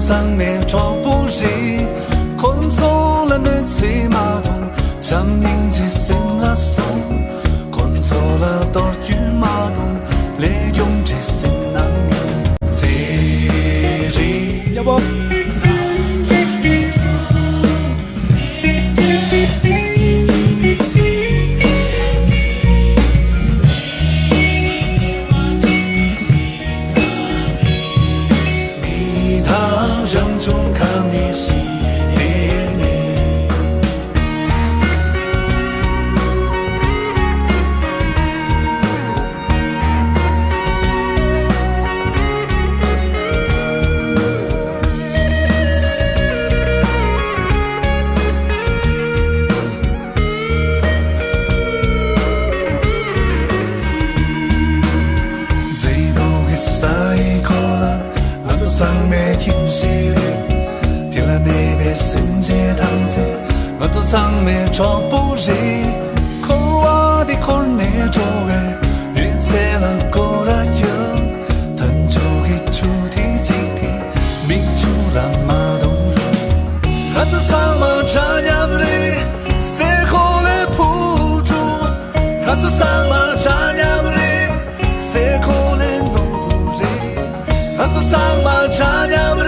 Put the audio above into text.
上面找不人，困错了你骑马桶，将迎接新阿松，困错了多与马桶，利用这新男人，谁人？要不？上面听谁的？听了那边圣洁堂姐，我到上面找不人，可我的可那周围，越猜了过来有，等就给主题集体，民主让马东人，还在上面这样的，谁可来铺住？还在上面这样的，谁可来弄不人？还在上面这样。